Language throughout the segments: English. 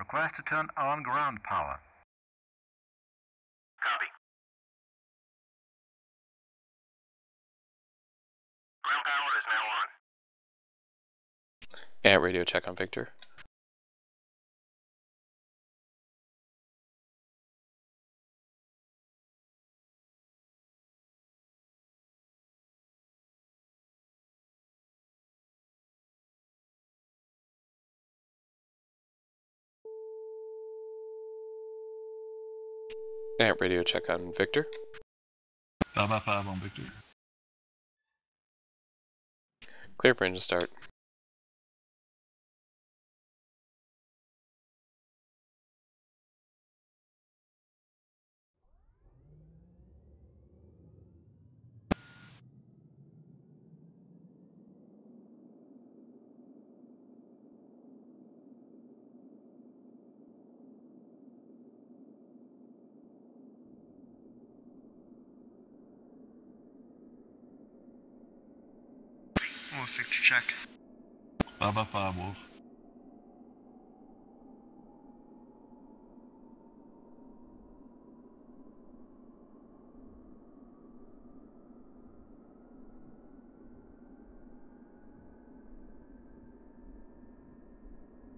Request to turn on ground power. Copy. Ground power is now on. And radio check on Victor. And radio check on Victor. 5 on Victor. Clear for engine start. Wolf, Victor check. 5 Wolf.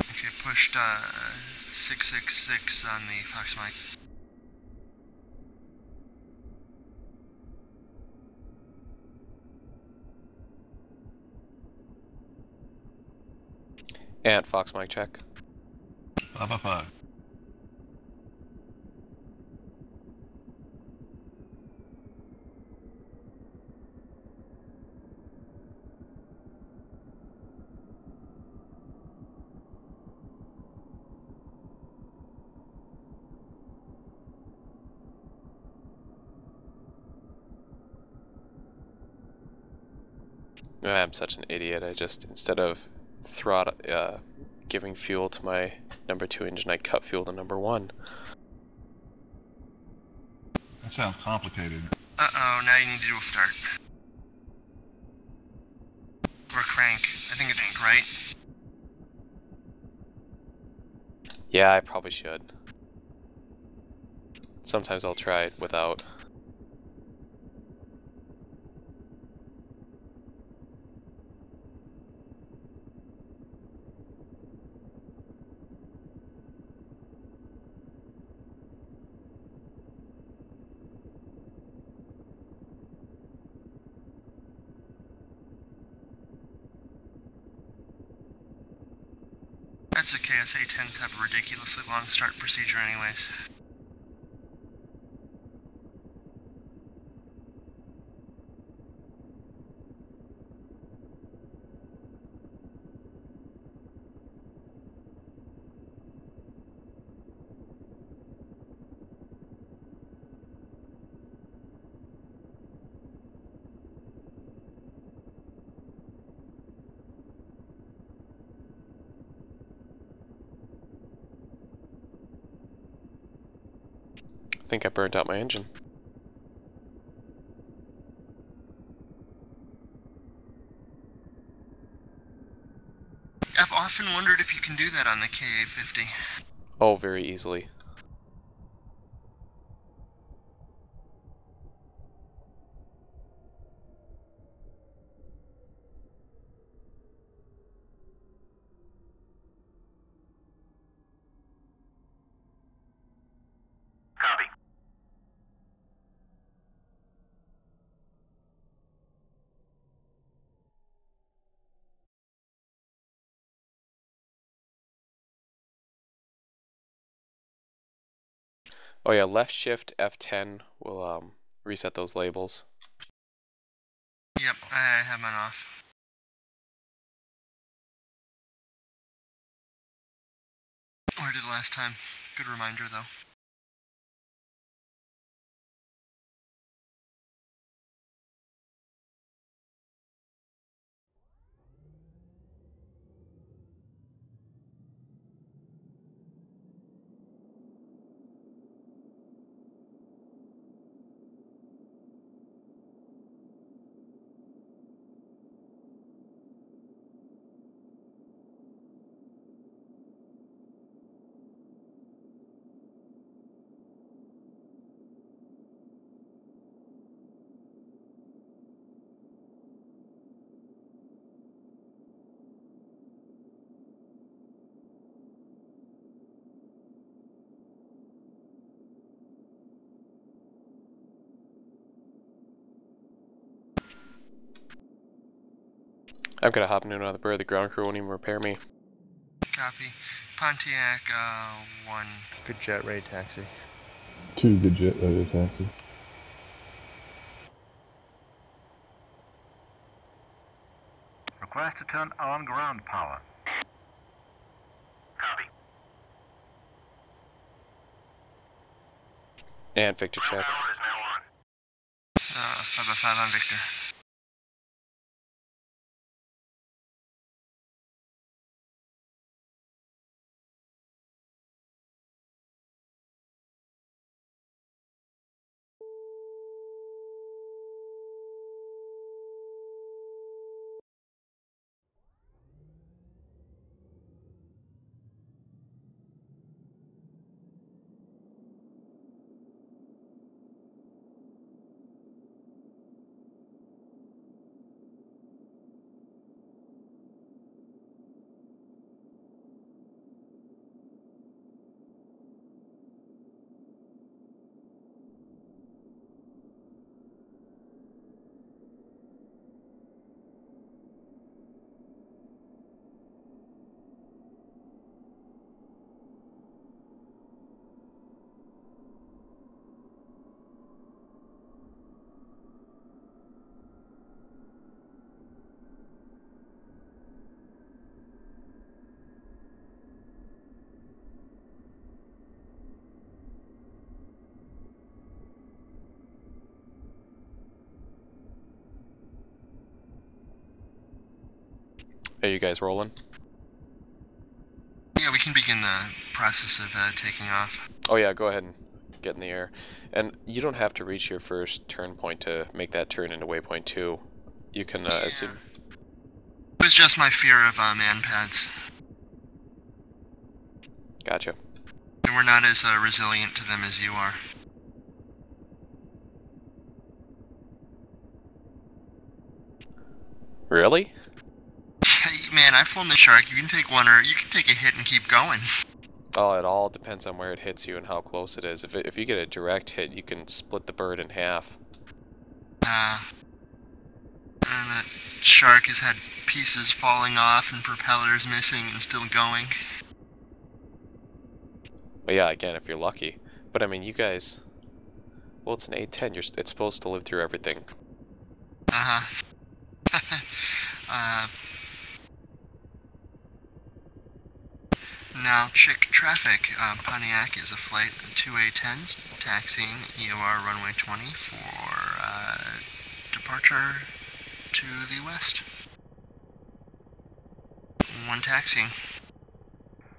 Okay, pushed 666 on the Fox mic. And Fox mic check. 5. I'm such an idiot. I just, instead of giving fuel to my number 2 engine, I cut fuel to number 1. That sounds complicated. Uh-oh, now you need to do a start. Or crank. I think it's crank, right? Yeah, I probably should. Sometimes I'll try it without. That's okay, SA-10s have a ridiculously long start procedure anyways. I think I burned out my engine. I've often wondered if you can do that on the KA-50. Oh, very easily. Copy. Oh yeah, left shift F10 will reset those labels. Yep, I have mine off. Or did last time. Good reminder, though. I've got to hop into another bird. The ground crew won't even repair me. Copy. Pontiac, 1. Good jet, ready taxi. 2 good jet, taxi. Request to turn on ground power. Copy. And Victor Ground check. power is now on. 505 on Victor. Are you guys rolling? Yeah, we can begin the process of taking off. Oh yeah, go ahead and get in the air. And you don't have to reach your first turn point to make that turn into waypoint 2. You can assume... It was just my fear of man pads. Gotcha. And we're not as resilient to them as you are. Really? Man, I've flown the Shark. You can take one or you can take a hit and keep going. Oh, it all depends on where it hits you and how close it is. If you get a direct hit, you can split the bird in half. And that Shark has had pieces falling off and propellers missing and still going. But yeah, again, if you're lucky. But I mean, you guys... Well, it's an A10. It's supposed to live through everything. Now, check traffic. Pontiac is a flight 2A10s, taxiing EOR runway 20 for departure to the west. 1 taxiing.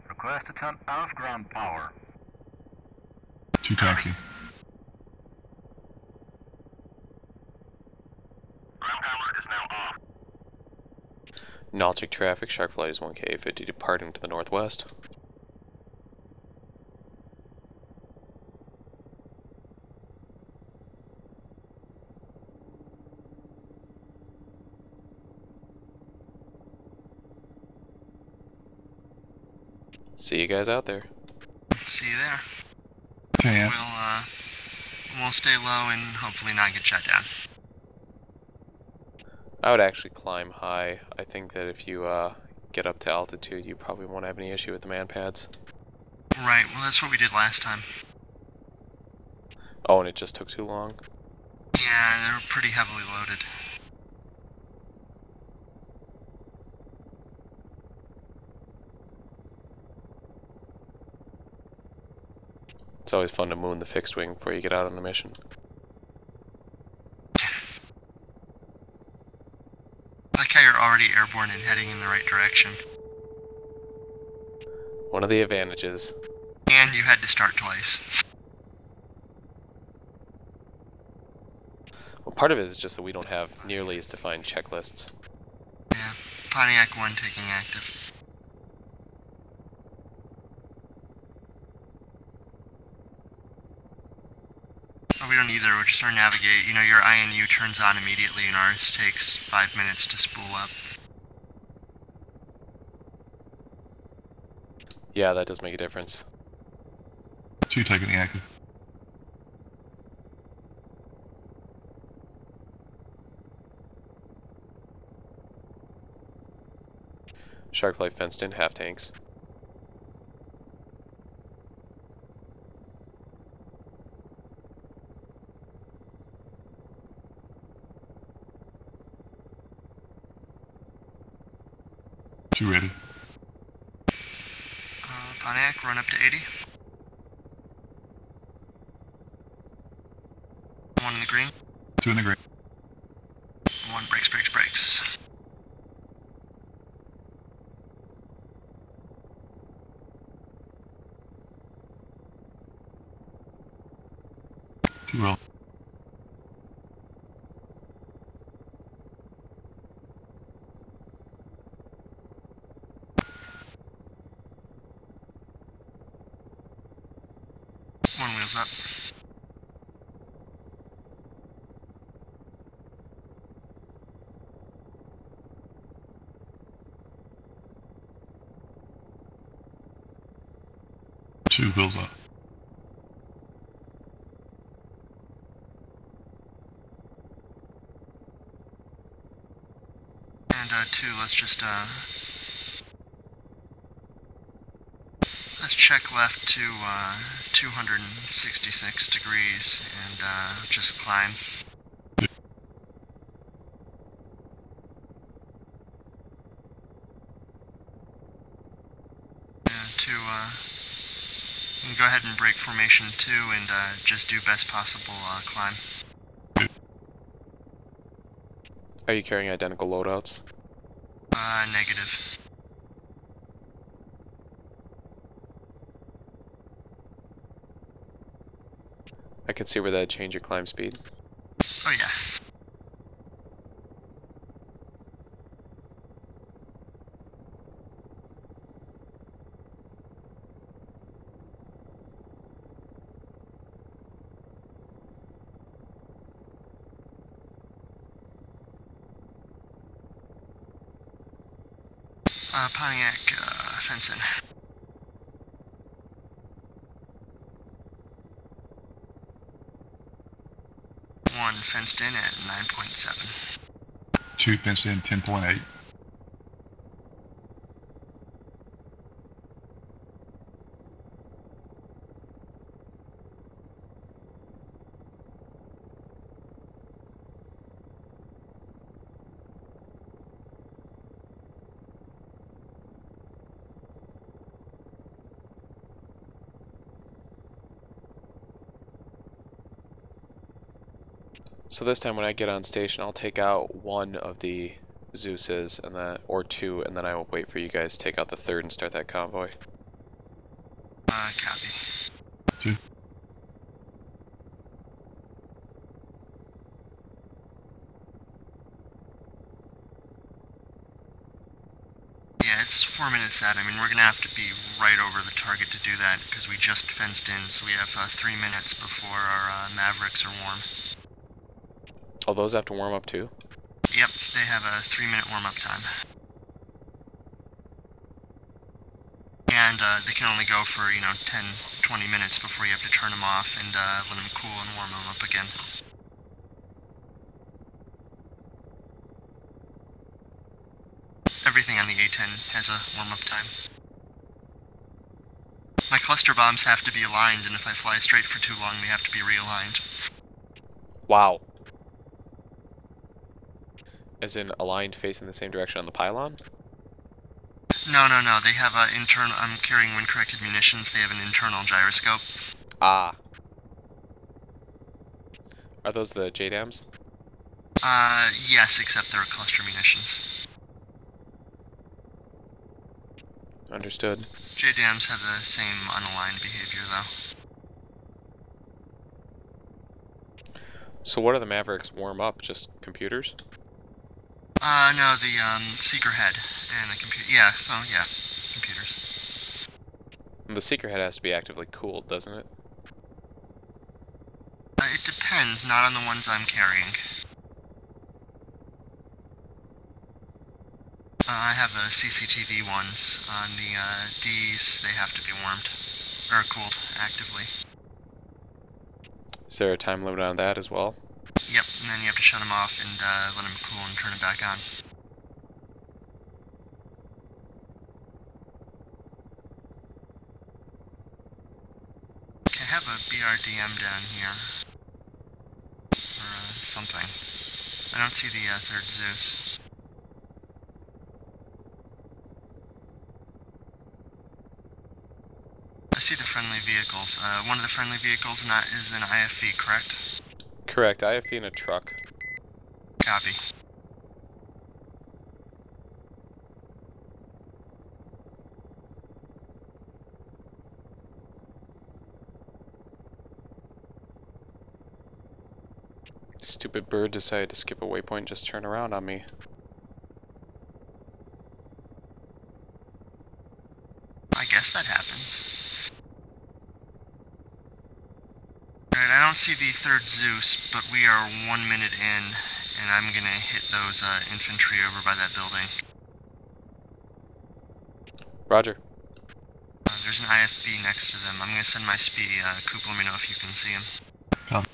Request to turn off ground power. 2 taxi. Ground power is now off. Nautic traffic, Shark flight is 1K50 departing to the northwest. See you guys out there. See you there. Okay, yeah. We'll stay low and hopefully not get shut down. I would actually climb high. I think that if you get up to altitude, you probably won't have any issue with the man pads. Right, well that's what we did last time. Oh, and it just took too long? Yeah, they were pretty heavily loaded. It's always fun to moon the fixed wing before you get out on the mission. I like how you're already airborne and heading in the right direction. One of the advantages. And you had to start twice. Well, part of it is just that we don't have nearly as defined checklists. Yeah, Pontiac 1 taking active. Oh, we don't either, we're just our navigate. You know, your INU turns on immediately and ours takes 5 minutes to spool up. Yeah, that does make a difference. 2 taking the active. Shark Life fenced in, half tanks. Two ready. Pontiac, run up to 80. One in the green. Two in the green. One brakes, brakes, brakes. Two roll. One wheels up. Two wheels up. And two, let's just let's check left to 266 degrees and just climb. And two, you can go ahead and break formation 2 and just do best possible climb. Are you carrying identical loadouts? Negative. I can see where that'd change your climb speed. Oh yeah. Pontiac, fence in. One fenced in at 9.7. Two fenced in 10.8. So this time when I get on station, I'll take out one of the Zeuses, and then, or two, and then I will wait for you guys to take out the third and start that convoy. Copy. Two. Yeah, it's 4 minutes out. I mean, we're gonna have to be right over the target to do that because we just fenced in, so we have 3 minutes before our Mavericks are warm. Oh, those have to warm up too? Yep, they have a 3-minute warm-up time. And they can only go for, 10, 20 minutes before you have to turn them off and let them cool and warm them up again. Everything on the A-10 has a warm-up time. My cluster bombs have to be aligned, and if I fly straight for too long, they have to be realigned. Wow. As in aligned facing the same direction on the pylon? No. They have an internal. I'm carrying wind-corrected munitions. They have an internal gyroscope. Ah. Are those the JDAMs? Yes, except they're cluster munitions. Understood. JDAMs have the same unaligned behavior, though. So what do the Mavericks warm up? Just computers? No, the seeker head and the computer. Yeah, computers. And the seeker head has to be actively cooled, doesn't it? It depends, not on the ones I'm carrying. I have the CCTV ones. On the Ds, they have to be warmed. Or cooled, actively. Is there a time limit on that as well? Yep, and then you have to shut them off and let them cool and turn it back on. have a BRDM down here. Or something. I don't see the 3rd Zeus. I see the friendly vehicles. One of the friendly vehicles is an IFV, correct? Correct, IFV in a truck. Copy. Stupid bird decided to skip a waypoint and just turn around on me. I guess that happens. Alright, I don't see the 3rd Zeus, but we are 1 minute in, and I'm gonna hit those infantry over by that building. Roger. There's an IFV next to them. I'm gonna send my SPI. Koop, let me know if you can see him. Copy.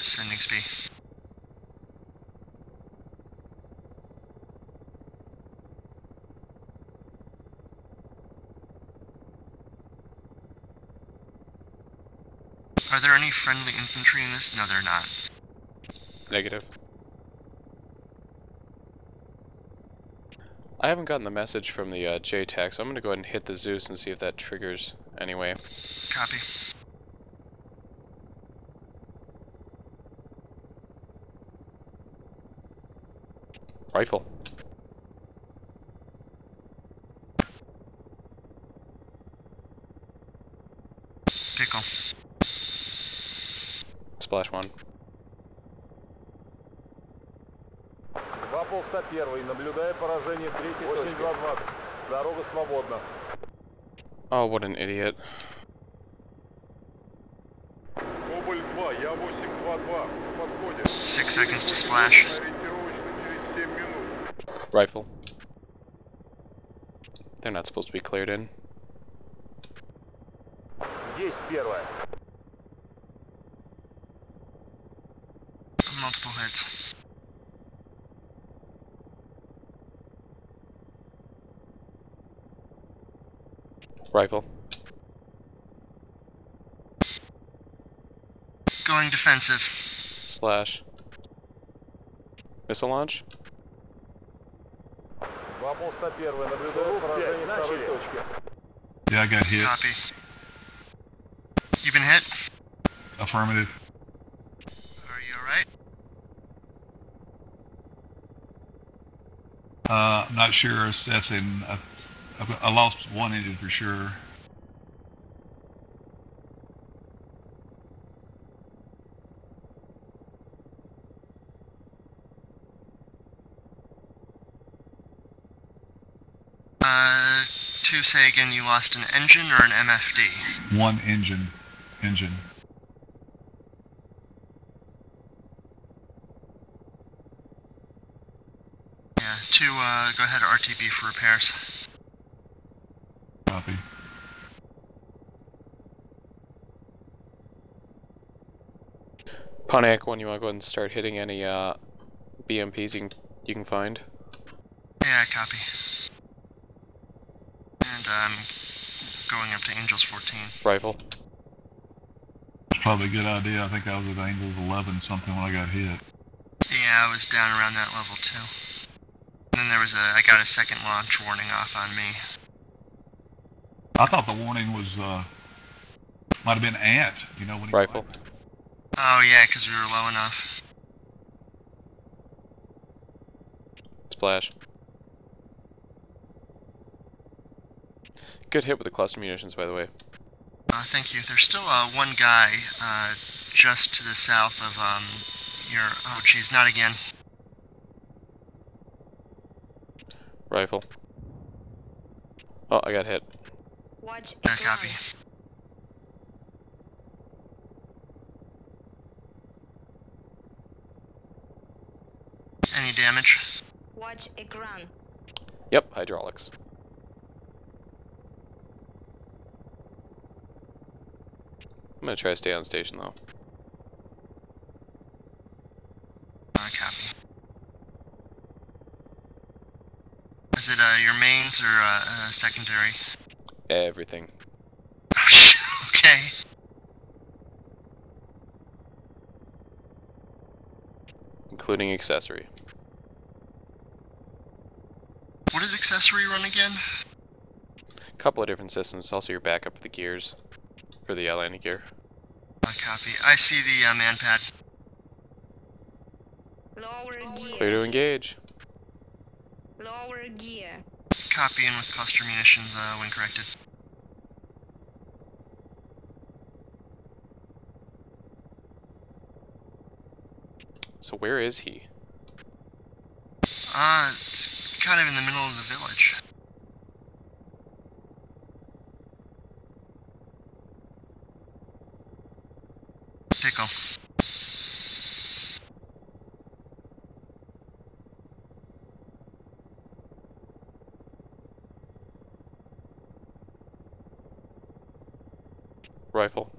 Sending SPI. Are there any friendly infantry in this? No, they're not. Negative. I haven't gotten the message from the JTAC, so I'm going to go ahead and hit the Zeus and see if that triggers anyway. Copy. Rifle. Pickle. Splash 1. 2 полста 1, наблюдая поражение 3-й точки. 8-2-20. Дорога свободна. Oh, what an idiot. Кобаль 2, я 8-2-2. В подходе. 6 seconds to splash. Ориентировочно через 7 минут. Rifle. They're not supposed to be cleared in. Есть первая. Multiple hits. Rifle. Going defensive. Splash. Missile launch? 2 полста 1, наблюдая поражение 2-й точки. Yeah, I got hit. Copy. You been hit? Affirmative. Are you alright? Not sure assessing. I lost one engine for sure. To say again, you lost an engine or an MFD? One engine. Yeah, go ahead RTB for repairs. Copy. Pontiac 1, you want to go ahead and start hitting any BMPs you can find? Yeah, copy. And I'm going up to Angels 14. Rifle. It's probably a good idea. I think I was at Angels 11 something when I got hit. Yeah, I was down around that level too. And then I got a second launch warning off on me. I thought the warning was, might have been Ant, you know, when he... Rifle. Oh yeah, because we were low enough. Splash. Good hit with the cluster munitions, by the way. Thank you. There's still one guy just to the south of your... Oh geez, not again. Rifle. Oh, I got hit. Watch Yeah, copy. Any damage? Watch ekran. Yep, hydraulics. I'm gonna try to stay on station though. Copy. Is it your mains or secondary? Everything. Okay. Okay. Including accessory. What does accessory run again? A couple of different systems. Also your backup for the gears. For the landing gear. Copy. I see the man pad. Lower Clear gear. to engage. Lower gear. Copy in with cluster munitions when corrected. So where is he? It's kind of in the middle of the village. Pickle. Rifle.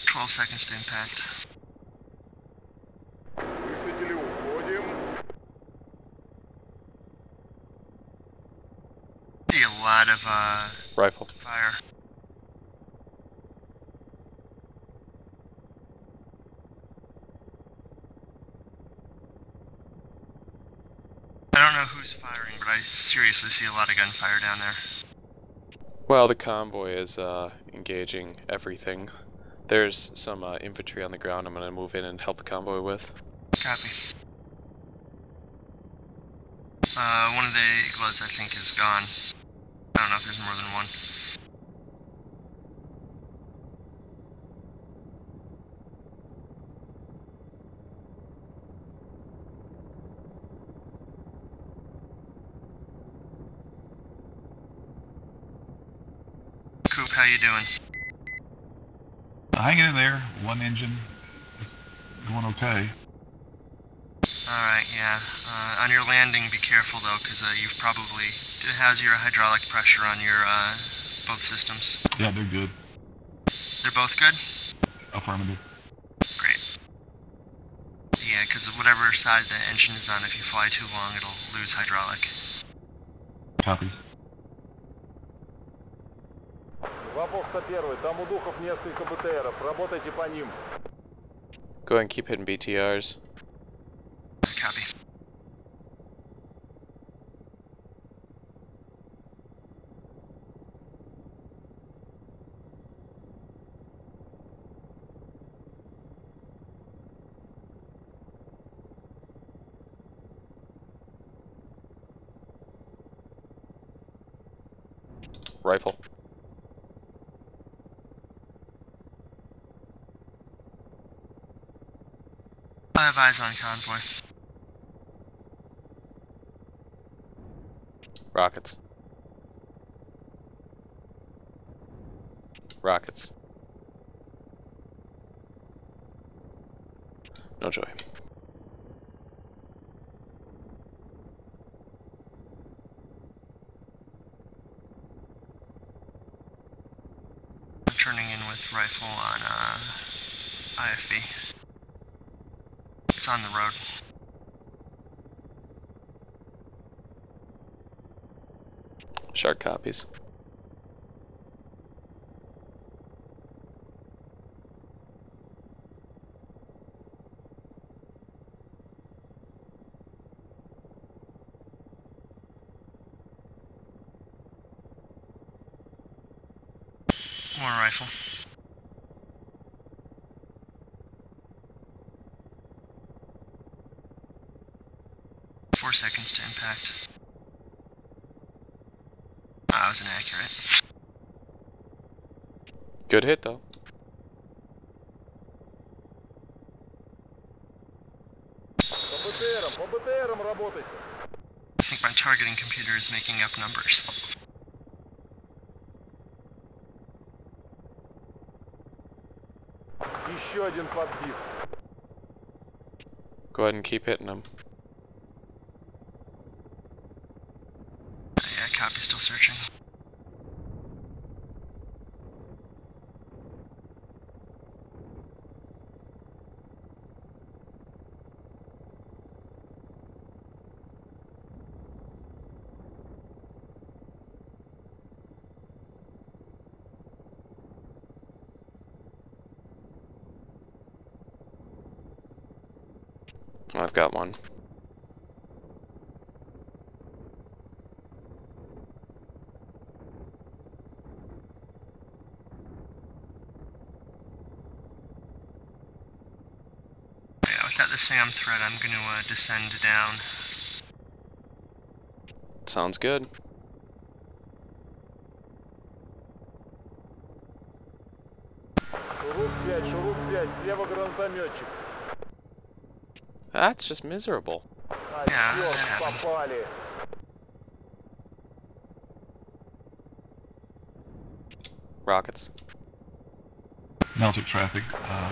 12 seconds to impact. Двигатели уходим. See a lot of Rifle. fire. I don't know who's firing, but I seriously see a lot of gunfire down there. Well, the convoy is engaging everything. There's some infantry on the ground I'm going to move in and help the convoy with. Copy. One of the igloos I think is gone. I don't know if there's more than one. Koop, how you doing? Hanging in there. One engine. Going okay. Alright, yeah. On your landing, be careful though, because you've probably... How's your hydraulic pressure on your, both systems? Yeah, they're good. They're both good? Affirmative. Great. Yeah, because whatever side the engine is on, if you fly too long, it'll lose hydraulic. Copy. 201, там у духов несколько БТРов. Работайте по ним. Go ahead and keep hitting BTRs. Copy. Rifle. I have eyes on convoy. Rockets. Rockets. No joy. I'm turning in with rifle on IFV. It's on the road. Shark copies. More rifle. Four seconds to impact. That was inaccurate. Good hit though. По БТРам работайте. I think my targeting computer is making up numbers. Еще один подбит. Go ahead and keep hitting them. Yeah, copy, still searching. I've got one. Yeah, without the SAM threat, I'm going to descend down. Sounds good. Шурут 5, слева гранатометчик. That's just miserable. А, Yeah, черт, that happened. попали. Rockets. Melted traffic.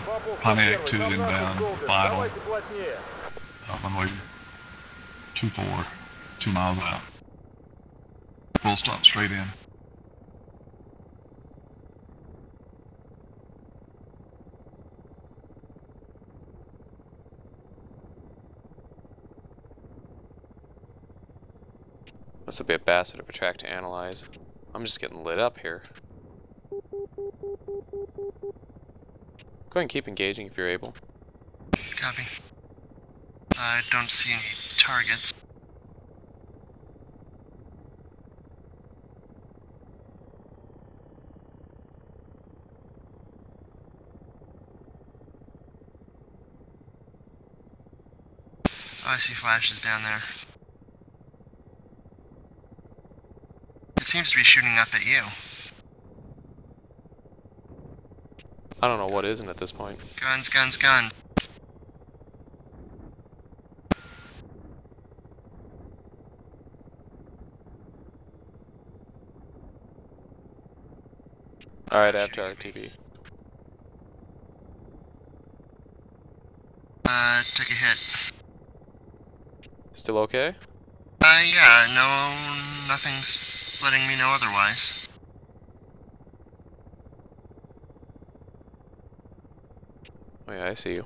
Бабл Pontiac первый, 2 нам наши inbound, долго. final. Давайте плотнее. Runway 24, 2 miles out. Full stop straight in. This will be a Bassett of a track to analyze. I'm just getting lit up here. Go ahead and keep engaging if you're able. Copy. I don't see any targets. Oh, I see flashes down there. It seems to be shooting up at you. I don't know what isn't at this point. Guns, guns, guns. Alright, after RTV. Took a hit. Still okay? Yeah, no, nothing's letting me know otherwise. Oh yeah, I see you.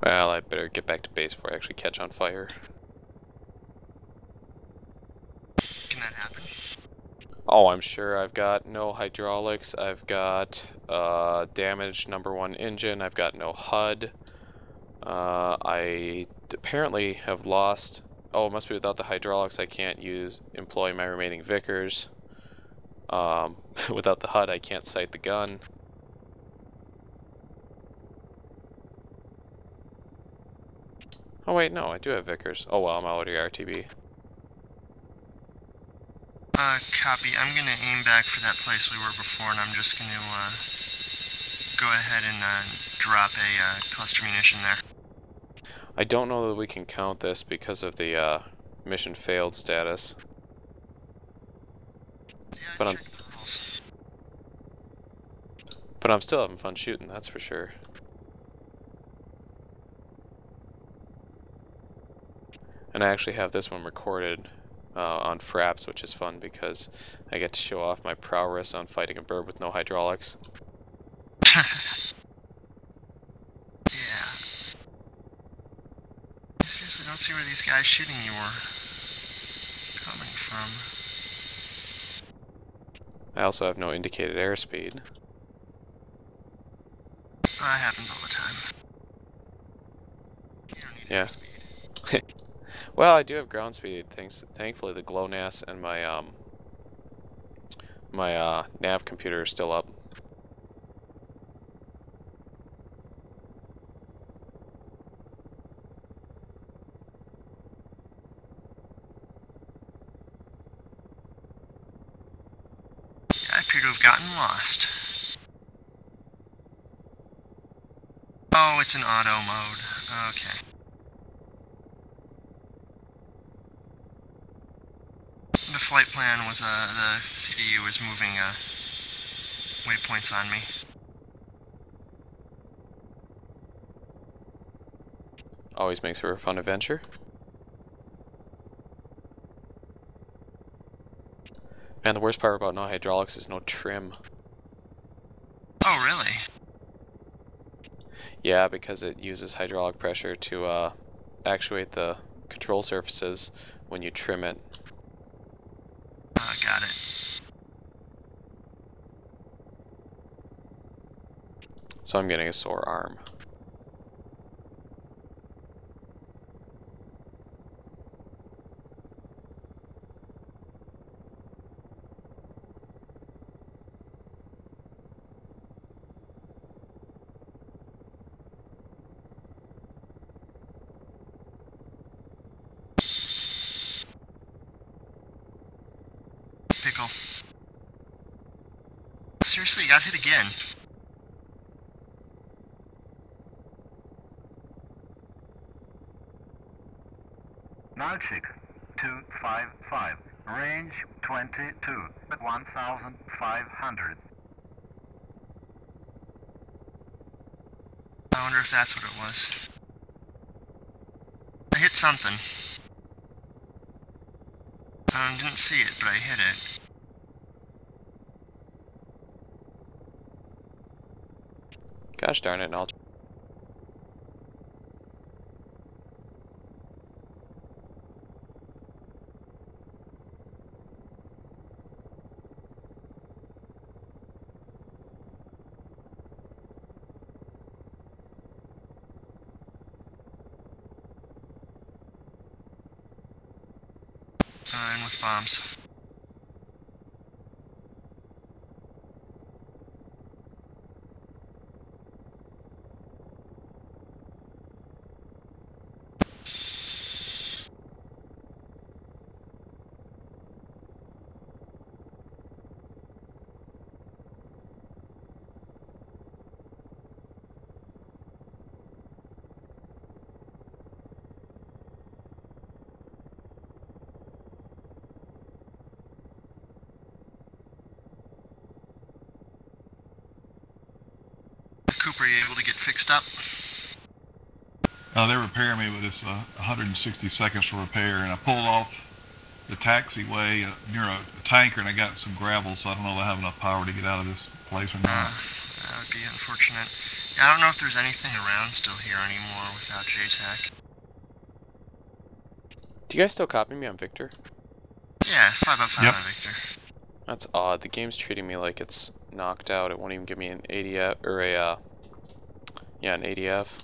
Well, I better get back to base before I actually catch on fire. Can that happen? Oh, I'm sure. I've got no hydraulics. I've got damaged #1 engine. I've got no HUD. I apparently have lost... Oh, it must be without the hydraulics. I can't employ my remaining Vickers. Without the HUD, I can't sight the gun. Oh wait, no, I do have Vickers. Oh well, I'm already RTB. Copy. I'm gonna aim back for that place we were before, and I'm just gonna, go ahead and, drop a, cluster munition there. I don't know that we can count this because of the, mission failed status. Yeah, But check the rules. But I'm still having fun shooting, that's for sure. And I actually have this one recorded on Fraps, which is fun because I get to show off my prowess on fighting a bird with no hydraulics. Yeah. I seriously don't see where these guys shooting you were coming from. I also have no indicated airspeed. Oh, that happens all the time. You don't need Yeah. airspeed. Well, I do have ground speed. Thankfully, the GLONASS and my nav computer are still up. Yeah, I appear to have gotten lost. Oh, it's in auto mode. Okay. The flight plan was, the CDU was moving, waypoints on me. Always makes for a fun adventure. And the worst part about no hydraulics is no trim. Oh, really? Yeah, because it uses hydraulic pressure to actuate the control surfaces when you trim it. Got it. So I'm getting a sore arm. Pickle. Seriously, you got hit again. Nalchik 255. Range 22 at 1,500. I wonder if that's what it was. I hit something. Didn't see it, but I hit it. Gosh darn it, Nalchik. In with bombs. Koop, are you able to get fixed up? They're repairing me, but it's 160 seconds for repair, and I pulled off the taxiway near a tanker, and I got some gravel, so I don't know if I have enough power to get out of this place or not. That would be unfortunate. Yeah, I don't know if there's anything around still here anymore without JTAC. Do you guys still copy me on Victor? Yeah, 5 out of 5 Yep. on Victor. That's odd. The game's treating me like it's knocked out. It won't even give me an ADF or a an ADF.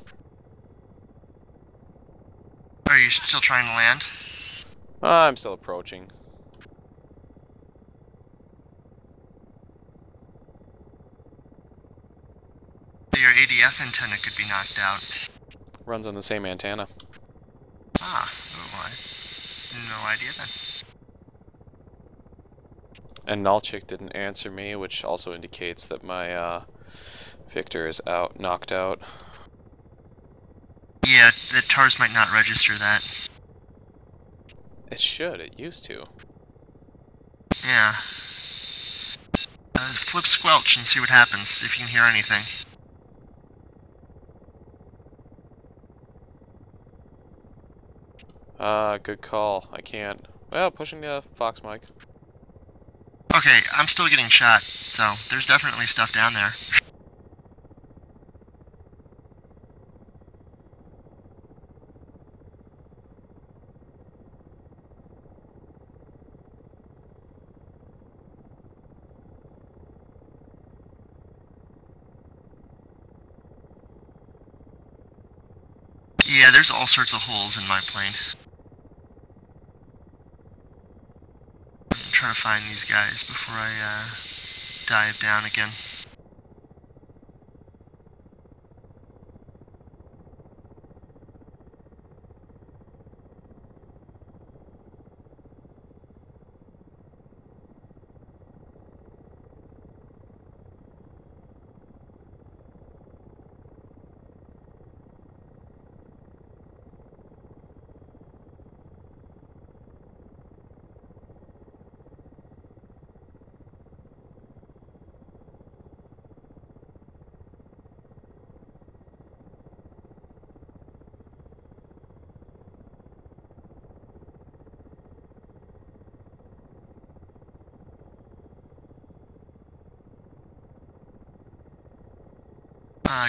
Are you still trying to land? I'm still approaching. Your ADF antenna could be knocked out. Runs on the same antenna. Ah, oh, no idea then. And Nalchik didn't answer me, which also indicates that my Victor is knocked out. Yeah, the TARS might not register that. It should. It used to. Yeah. Flip squelch and see what happens, if you can hear anything. Good call. I can't. Well, pushing the Fox mic. Okay, I'm still getting shot, so there's definitely stuff down there. Yeah, there's all sorts of holes in my plane. I'm trying to find these guys before I dive down again.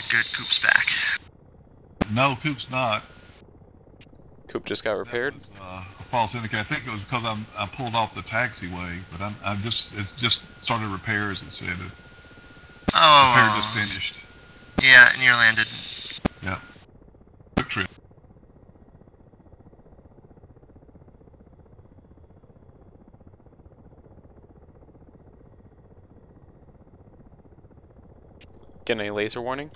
Good, Koop's back. No, Koop's not. Koop just got repaired. That was, a false indicator. I think it was because I pulled off the taxiway, but it just started repairs. It said it. Oh. Repair just finished. Yeah, near landed. Yeah. Quick trip. Getting any laser warning?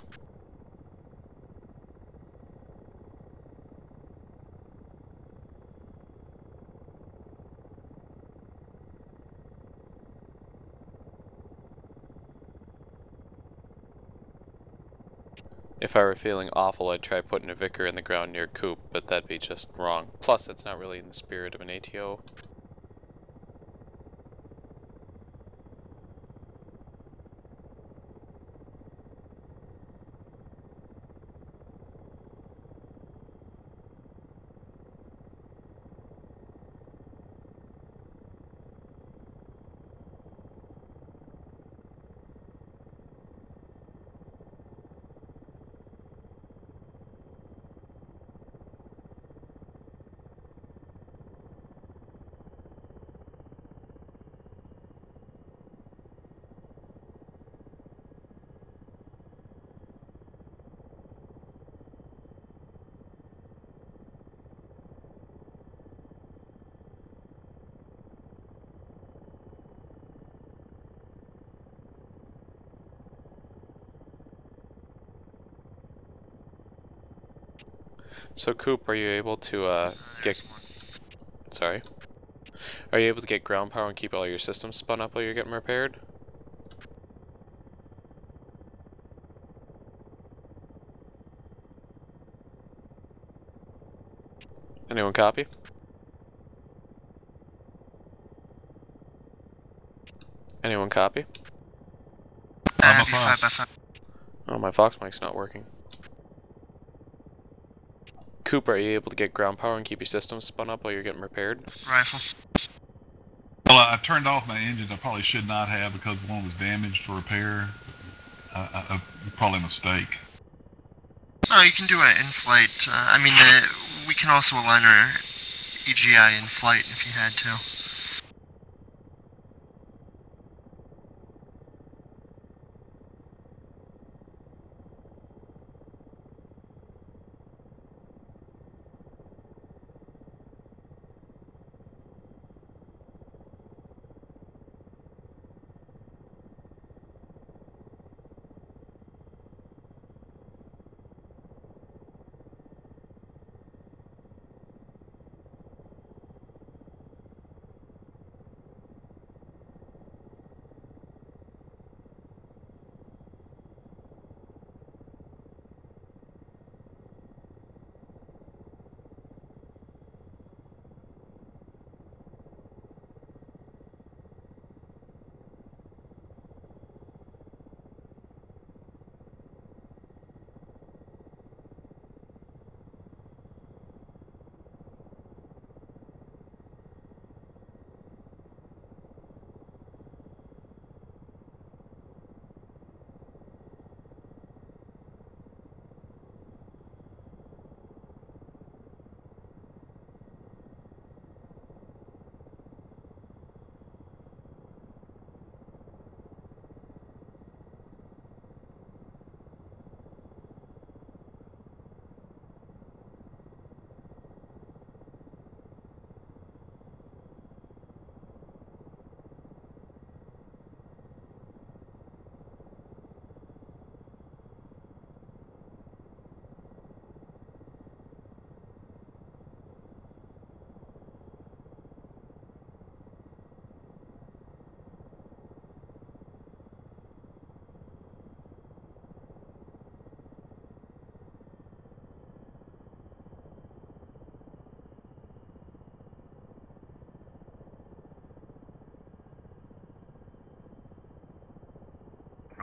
If I were feeling awful, I'd try putting a Vicar in the ground near Koop, but that'd be just wrong. Plus, it's not really in the spirit of an ATO. So Koop, are you able to get... Sorry? Are you able to get ground power and keep all your systems spun up while you're getting repaired? Anyone copy? Anyone copy? V5 by 5. Oh, my Fox mic's not working. Koop, are you able to get ground power and keep your systems spun up while you're getting repaired? Rifle. Well, I turned off my engines. I probably should not have because one was damaged for repair. Probably a mistake. Oh, you can do it in flight. We can also align our EGI in flight if you had to.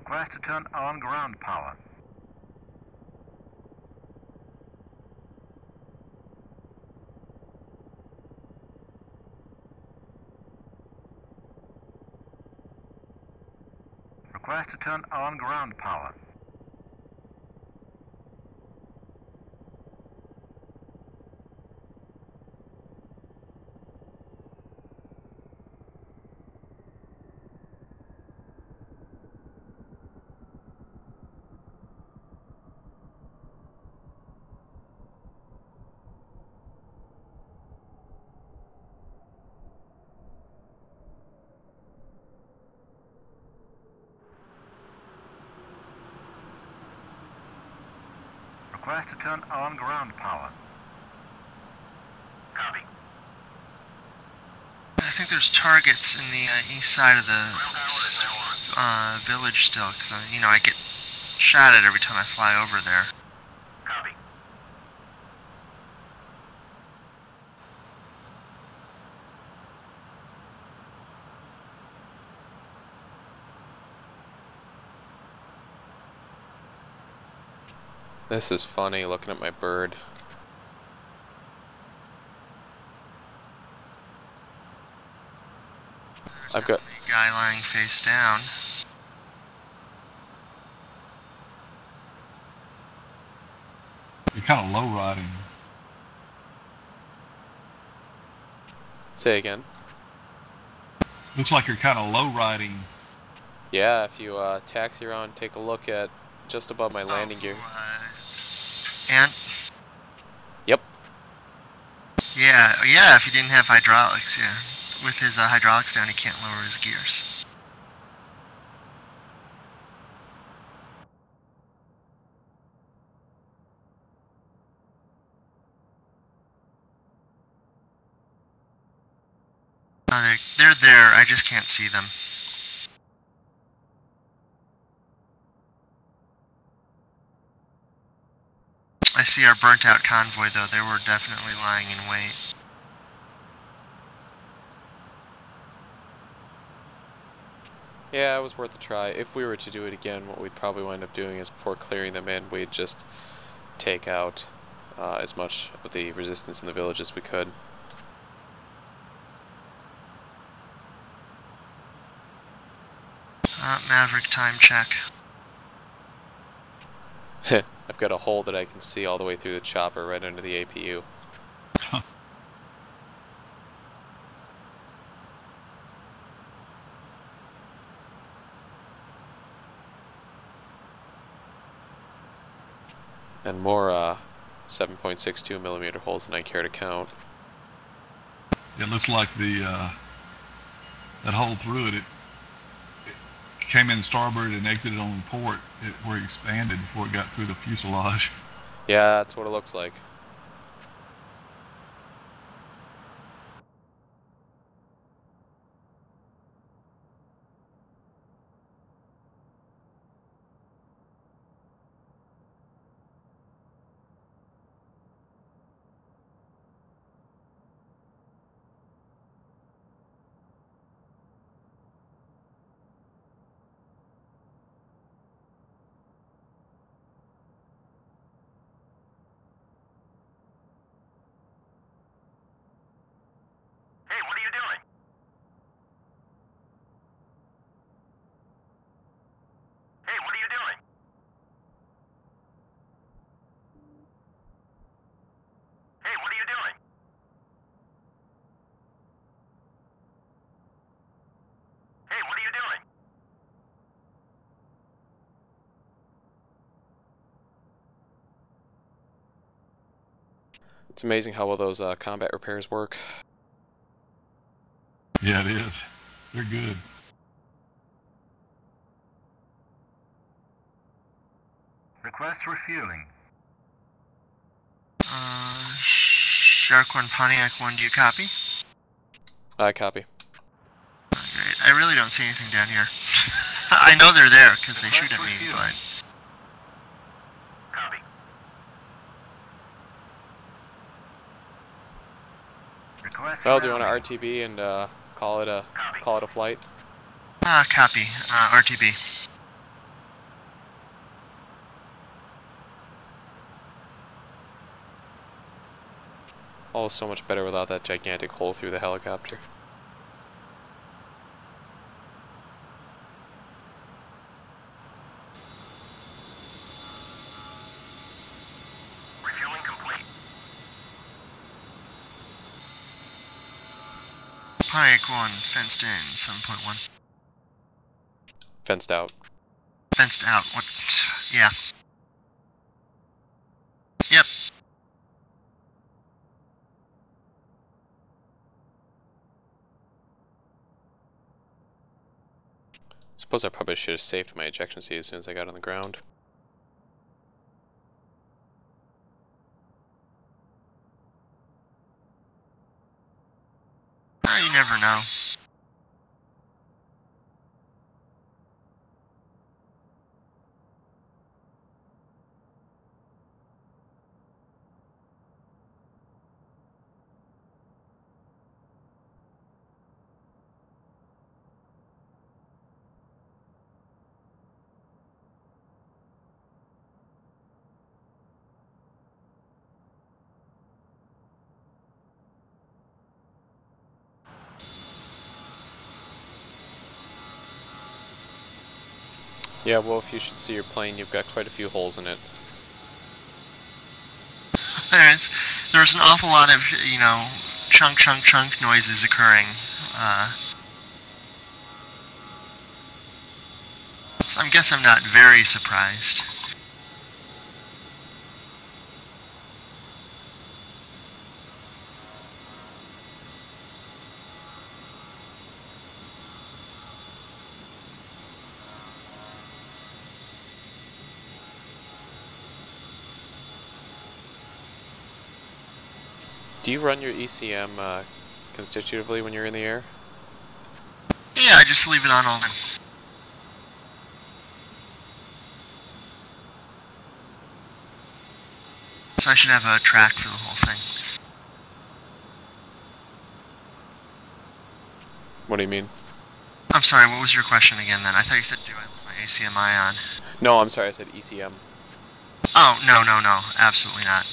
Request to turn on ground power. Request to turn on ground power. Request to turn on ground power. Copy. I think there's targets in the east side of the village still, because you know, I get shot at every time I fly over there. Copy. This is funny, looking at my bird. There's I've got... definitely a guy lying face down. You're kind of low riding. Say again. Looks like you're kind of low riding. Yeah, if you taxi around, take a look at just above my landing gear. And? Yep. Yeah, if he didn't have hydraulics, yeah. With his hydraulics down, he can't lower his gears. They're there, I just can't see them. I see our burnt out convoy though, they were definitely lying in wait. Yeah, it was worth a try. If we were to do it again, what we'd probably wind up doing is before clearing them in, we'd just take out as much of the resistance in the village as we could. Maverick time check. I've got a hole that I can see all the way through the chopper right under the APU. And more 7.62 millimeter holes than I care to count. It looks like the that hole through it came in starboard and exited on port where it expanded before it got through the fuselage. Yeah, that's what it looks like. Hey, what are you doing? Hey, what are you doing? Hey, what are you doing? Hey, what are you doing? It's amazing how well those combat repairs work. Yeah, it is. They're good. Request refueling. Shark 1, Pontiac 1, do you copy? I copy. Great. I really don't see anything down here. I know they're there because they shoot at me, but... Copy. Request Well, do you want routing. to RTB and call it a flight? Copy. RTB. All so much better without that gigantic hole through the helicopter. Refueling complete. Pontiac 1, fenced in, 7.1. Fenced out. Fenced out, what? Yeah. Yep. Suppose I probably should have saved my ejection seat as soon as I got on the ground. You never know. Yeah, Wolf, you should see your plane. You've got quite a few holes in it. There's an awful lot of, you know, chunk noises occurring. So I guess I'm not very surprised. Do you run your ECM constitutively when you're in the air? Yeah, I just leave it on all the time. So I should have a track for the whole thing. What do you mean? I'm sorry, what was your question again then? I thought you said do I have my ACMI on. No, I'm sorry, I said ECM. Oh, no, absolutely not.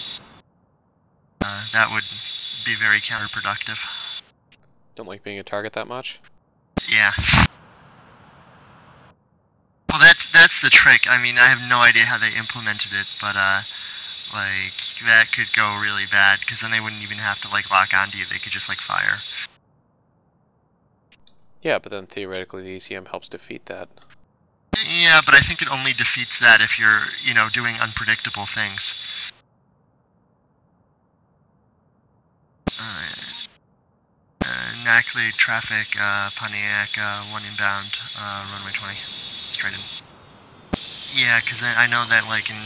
That would be very counterproductive. Don't like being a target that much? Yeah. Well, that's the trick. I mean, I have no idea how they implemented it, but like that could go really bad because then they wouldn't even have to like lock onto you. They could just like fire. Yeah, but then theoretically the ECM helps defeat that. Yeah, but I think it only defeats that if you're, you know, doing unpredictable things. Nackley traffic, Pontiac, 1 inbound, runway 20, straight in. Yeah, because I know that like in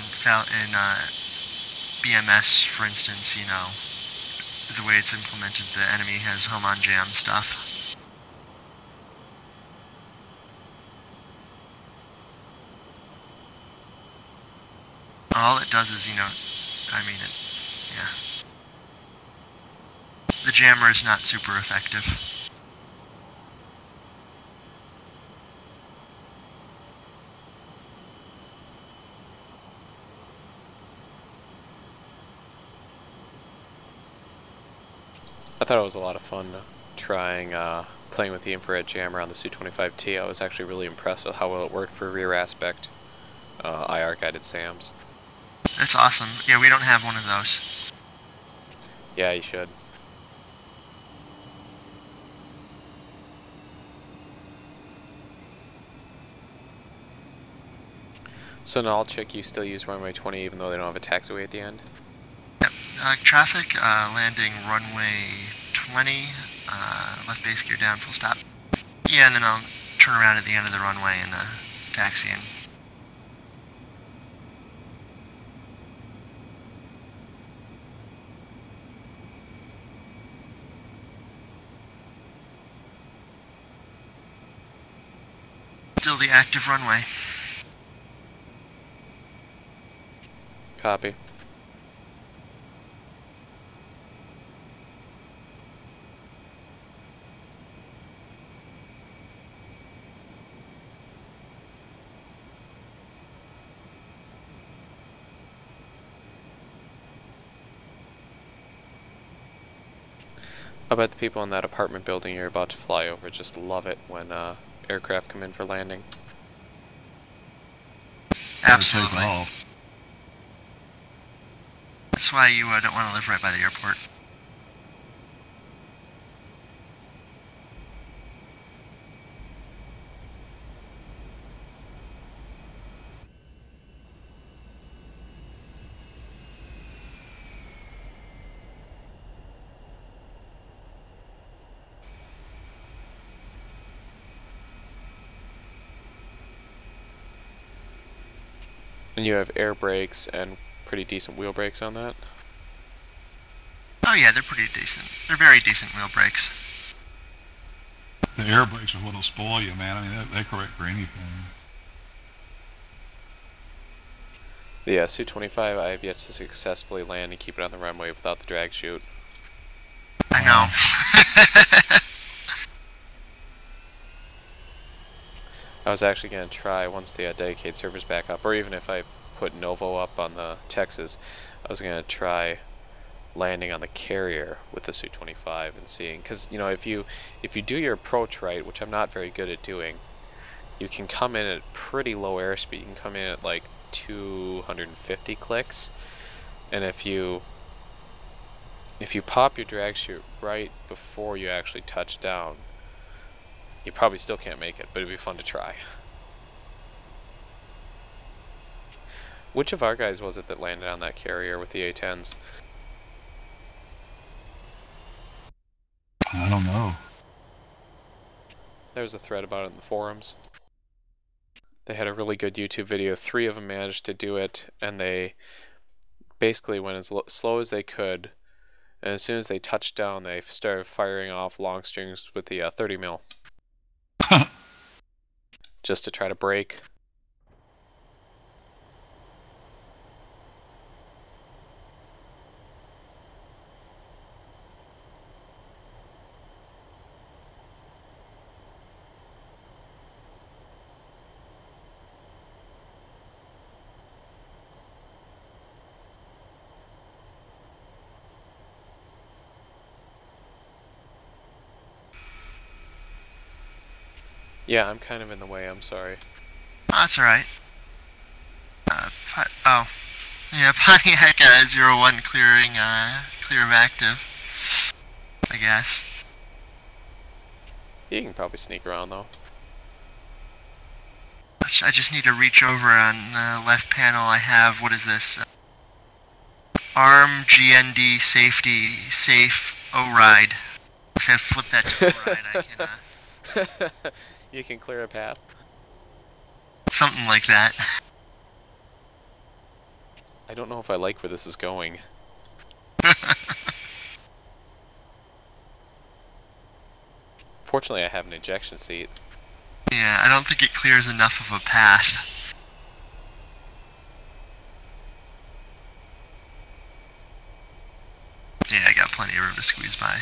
BMS, for instance, you know, the way it's implemented, the enemy has home on jam stuff. All it does is, you know, I mean, yeah. The jammer is not super effective. I thought it was a lot of fun trying playing with the infrared jammer on the Su-25T. I was actually really impressed with how well it worked for rear aspect IR guided SAMs. That's awesome. Yeah, we don't have one of those. Yeah, you should. So now I'll check you still use runway 20 even though they don't have a taxiway at the end? Yep. Traffic, landing runway 20, left base gear down, full stop. Yeah, and then I'll turn around at the end of the runway and taxi in. Still the active runway. Copy. I bet the people in that apartment building you're about to fly over just love it when aircraft come in for landing. Absolutely. Take off. That's why you don't want to live right by the airport. And you have air brakes and pretty decent wheel brakes on that? Oh yeah, they're pretty decent. They're very decent wheel brakes. The air brakes are what'll spoil you, man. I mean, they're correct for anything. The Su-25, I have yet to successfully land and keep it on the runway without the drag chute. I know. I was actually going to try, once the dedicated server's back up, or even if I put Novo up on the Texas, I was going to try landing on the carrier with the Su-25 and seeing, because you know, if you do your approach right, which I'm not very good at doing, you can come in at pretty low airspeed. You can come in at like 250 clicks, and if you pop your drag chute right before you actually touch down, you probably still can't make it, but it'd be fun to try. Which of our guys was it that landed on that carrier with the A-10s? I don't know. There was a thread about it in the forums. They had a really good YouTube video. 3 of them managed to do it, and they basically went as slow as they could, and as soon as they touched down, they started firing off long strings with the 30 mil. Just to try to break. Yeah, I'm kind of in the way, I'm sorry. Oh, that's alright. Oh. Yeah, Pontiac 01 clearing, clear of active, I guess. You can probably sneak around though. I just need to reach over on the left panel. I have, what is this? ARM GND safety safe O-ride. If I flip that to O-ride, I can, You can clear a path. something like that. I don't know if I like where this is going. Fortunately, I have an ejection seat. Yeah, I don't think it clears enough of a path. Yeah, I got plenty of room to squeeze by.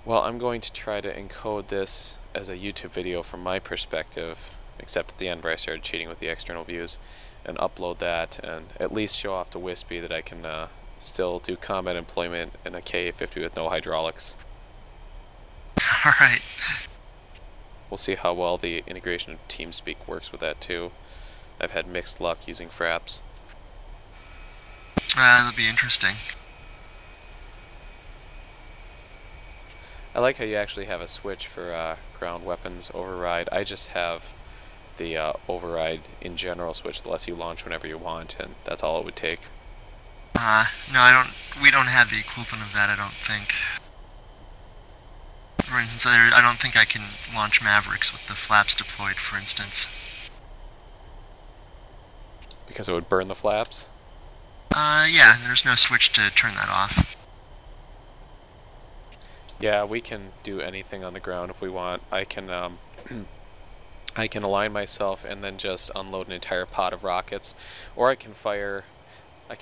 Well, I'm going to try to encode this as a YouTube video from my perspective, except at the end where I started cheating with the external views, and upload that and at least show off to Wispy that I can still do combat employment in a KA-50 with no hydraulics. Alright. We'll see how well the integration of TeamSpeak works with that too. I've had mixed luck using Fraps. That'll be interesting. I like how you actually have a switch for ground weapons override. I just have the override in general switch that lets you launch whenever you want, and that's all it would take. No, we don't have the equivalent of that, I don't think. For instance, I don't think I can launch Mavericks with the flaps deployed, for instance. Because it would burn the flaps? Yeah, there's no switch to turn that off. Yeah, we can do anything on the ground if we want. I can I can align myself and then just unload an entire pod of rockets, or I can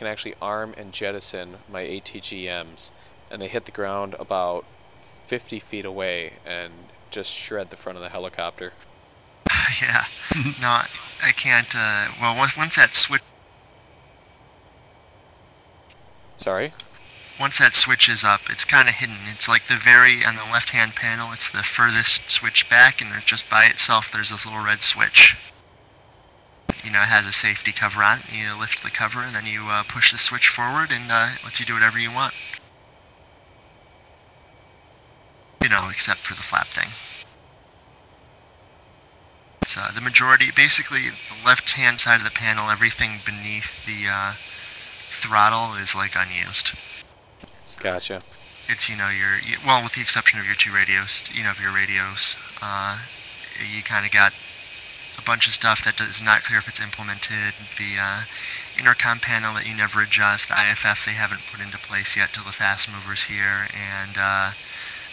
actually arm and jettison my ATGMs, and they hit the ground about 50 feet away and just shred the front of the helicopter. Yeah. No, I can't, well, once that switch... Sorry? Once that switch is up, it's kind of hidden. It's like on the left-hand panel, it's the furthest switch back, and just by itself there's this little red switch. You know, it has a safety cover on it. You lift the cover, and then you push the switch forward, and it lets you do whatever you want. You know, except for the flap thing. It's the majority, basically, the left-hand side of the panel, everything beneath the throttle is like unused. Gotcha. It's, you know, well, with the exception of your two radios, you know, of your radios, you kind of got a bunch of stuff that is not clear if it's implemented. The intercom panel that you never adjust, the IFF they haven't put into place yet till the fast movers here, and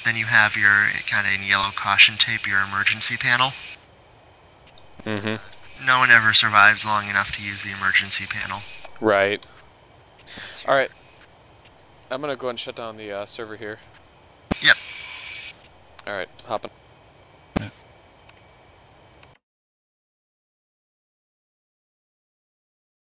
then you have your kind of in yellow caution tape, your emergency panel. Mm-hmm. No one ever survives long enough to use the emergency panel. Right. Alright. I'm gonna go ahead and shut down the server here. Yep. Alright, hopping.